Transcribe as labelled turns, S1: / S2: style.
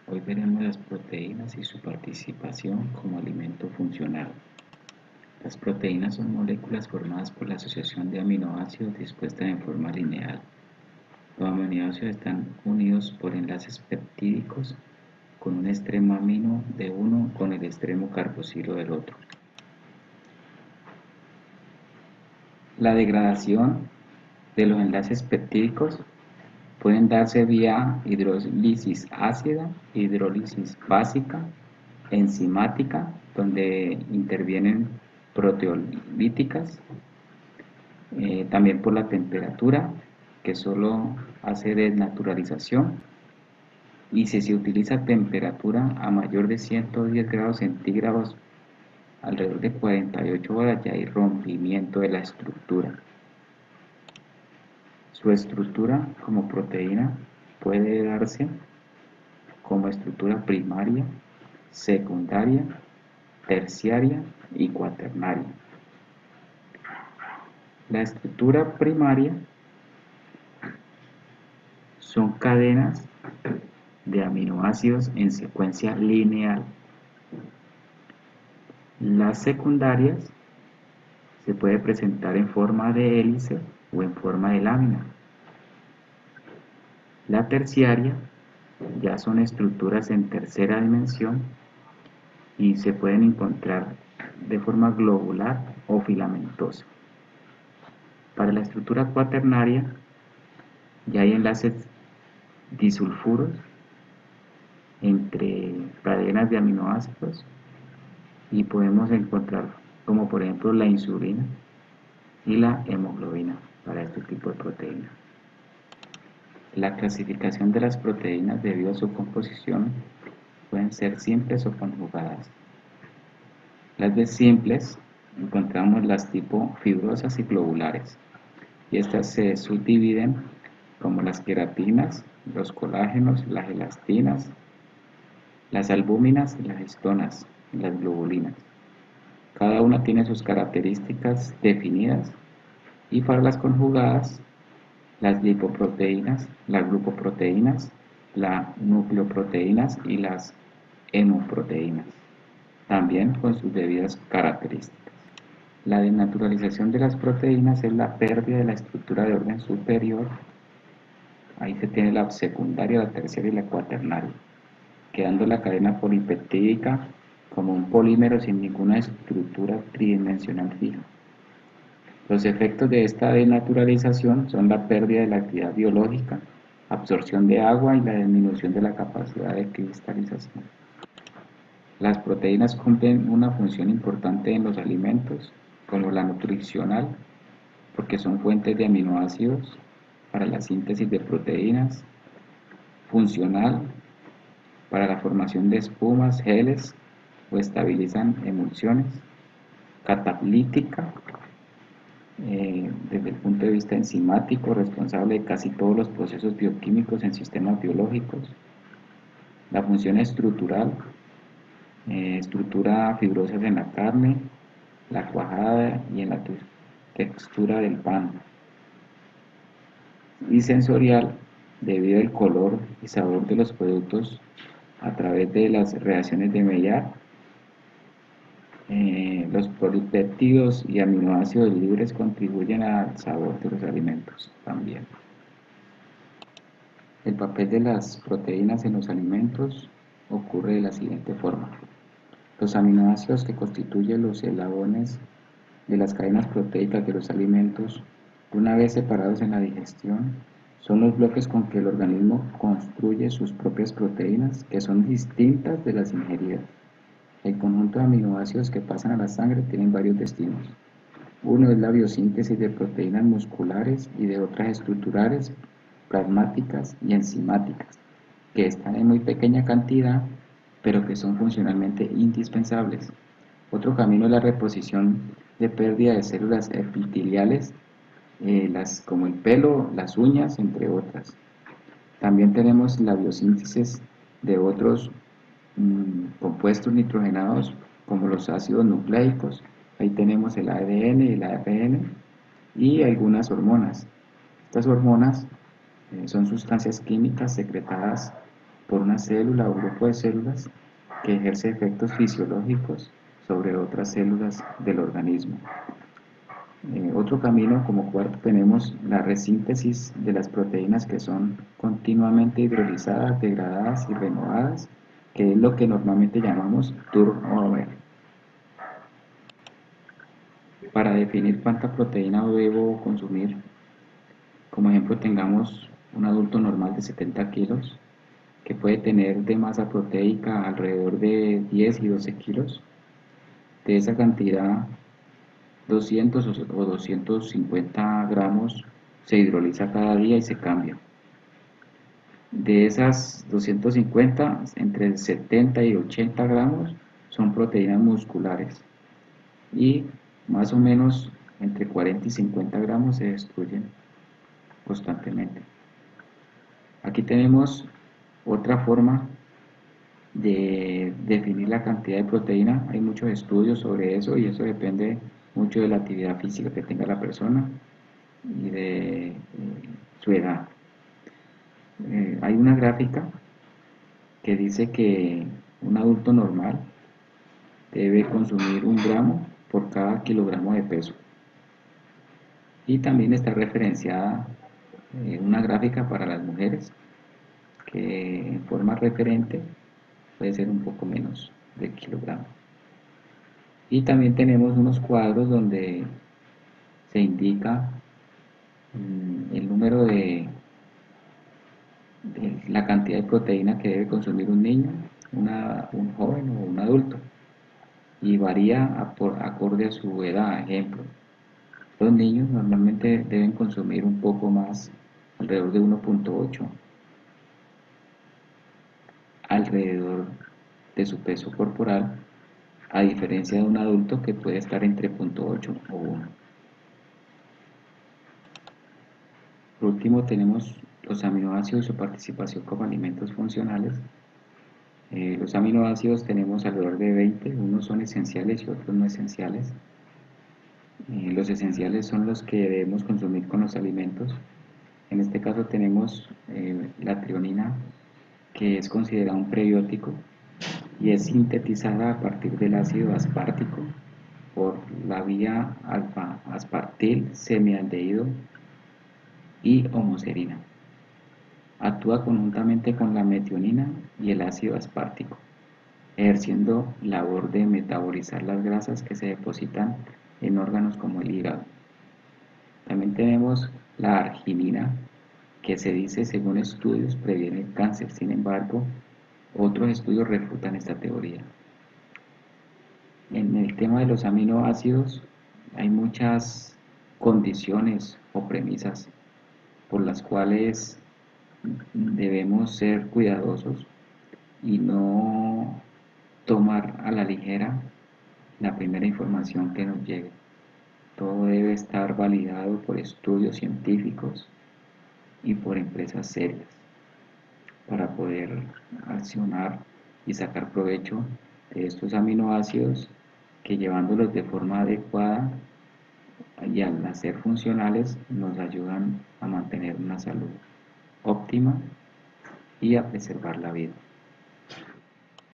S1: Hoy veremos las proteínas y su participación como alimento funcional. Las proteínas son moléculas formadas por la asociación de aminoácidos dispuestas en forma lineal. Los aminoácidos están unidos por enlaces peptídicos con un extremo amino de uno con el extremo carboxilo del otro. La degradación de los enlaces peptídicos pueden darse vía hidrólisis ácida, hidrólisis básica, enzimática, donde intervienen proteolíticas, también por la temperatura, que solo hace desnaturalización, y si se utiliza temperatura a mayor de 110 grados centígrados, alrededor de 48 horas, ya hay rompimiento de la estructura. Su estructura como proteína puede darse como estructura primaria, secundaria, terciaria y cuaternaria. La estructura primaria son cadenas de aminoácidos en secuencia lineal. Las secundarias se puede presentar en forma de hélice o en forma de lámina. La terciaria ya son estructuras en tercera dimensión y se pueden encontrar de forma globular o filamentosa. Para la estructura cuaternaria ya hay enlaces disulfuros entre cadenas de aminoácidos y podemos encontrar como por ejemplo la insulina y la hemoglobina para este tipo de proteínas. La clasificación de las proteínas debido a su composición pueden ser simples o conjugadas. Las de simples encontramos las tipo fibrosas y globulares, y estas se subdividen como las queratinas, los colágenos, las elastinas, las albúminas y las histonas, y las globulinas. Cada una tiene sus características definidas, y para las conjugadas, las lipoproteínas, las glucoproteínas, las nucleoproteínas y las hemoproteínas, también con sus debidas características. La denaturalización de las proteínas es la pérdida de la estructura de orden superior. Ahí se tiene la secundaria, la terciaria y la cuaternaria, quedando la cadena polipeptídica como un polímero sin ninguna estructura tridimensional fija. Los efectos de esta denaturalización son la pérdida de la actividad biológica, absorción de agua y la disminución de la capacidad de cristalización. Las proteínas cumplen una función importante en los alimentos, como la nutricional, porque son fuentes de aminoácidos para la síntesis de proteínas, funcional, para la formación de espumas, geles o estabilizan emulsiones, catalítica, desde el punto de vista enzimático, responsable de casi todos los procesos bioquímicos en sistemas biológicos, la función estructural, estructura fibrosa en la carne, la cuajada y en la textura del pan, y sensorial, debido al color y sabor de los productos a través de las reacciones de Maillard. Los polipéptidos y aminoácidos libres contribuyen al sabor de los alimentos también. El papel de las proteínas en los alimentos ocurre de la siguiente forma. Los aminoácidos que constituyen los eslabones de las cadenas proteicas de los alimentos, una vez separados en la digestión, son los bloques con que el organismo construye sus propias proteínas, que son distintas de las ingeridas. El conjunto de aminoácidos que pasan a la sangre tienen varios destinos. Uno es la biosíntesis de proteínas musculares y de otras estructurales, plasmáticas y enzimáticas, que están en muy pequeña cantidad, pero que son funcionalmente indispensables. Otro camino es la reposición de pérdida de células epiteliales, como el pelo, las uñas, entre otras. También tenemos la biosíntesis de otros compuestos nitrogenados como los ácidos nucleicos. Ahí tenemos el ADN y el ARN y algunas hormonas. Estas hormonas son sustancias químicas secretadas por una célula o grupo de células que ejerce efectos fisiológicos sobre otras células del organismo. Otro camino, como cuarto, tenemos la resíntesis de las proteínas que son continuamente hidrolizadas, degradadas y renovadas, que es lo que normalmente llamamos turnover. Para definir cuánta proteína debo consumir, como ejemplo tengamos un adulto normal de 70 kilos, que puede tener de masa proteica alrededor de 10 y 12 kilos. De esa cantidad, 200 o 250 gramos se hidroliza cada día y se cambia. De esas 250, entre 70 y 80 gramos son proteínas musculares y más o menos entre 40 y 50 gramos se destruyen constantemente. Aquí tenemos otra forma de definir la cantidad de proteína. Hay muchos estudios sobre eso y eso depende mucho de la actividad física que tenga la persona y de su edad. Hay una gráfica que dice que un adulto normal debe consumir 1 gramo por cada kilogramo de peso. Y también está referenciada una gráfica para las mujeres que en forma referente puede ser un poco menos de kilogramo. Y también tenemos unos cuadros donde se indica el número de la cantidad de proteína que debe consumir un niño, un joven o un adulto, y varía acorde a su edad. Ejemplo, los niños normalmente deben consumir un poco más, alrededor de 1.8 alrededor de su peso corporal, a diferencia de un adulto que puede estar entre 0.8 o 1. Por último tenemos los aminoácidos y su participación como alimentos funcionales. Los aminoácidos tenemos alrededor de 20, unos son esenciales y otros no esenciales. Los esenciales son los que debemos consumir con los alimentos. En este caso tenemos la trionina, que es considerada un prebiótico y es sintetizada a partir del ácido aspartico por la vía alfa-aspartil, semialdehído y homoserina. Actúa conjuntamente con la metionina y el ácido aspartico, ejerciendo labor de metabolizar las grasas que se depositan en órganos como el hígado. También tenemos la arginina, que se dice según estudios previene el cáncer. Sin embargo, otros estudios refutan esta teoría. En el tema de los aminoácidos hay muchas condiciones o premisas por las cuales debemos ser cuidadosos y no tomar a la ligera la primera información que nos llegue. Todo debe estar validado por estudios científicos y por empresas serias para poder accionar y sacar provecho de estos aminoácidos que, llevándolos de forma adecuada y al hacer funcionales, nos ayudan a mantener una salud óptima y a preservar la vida.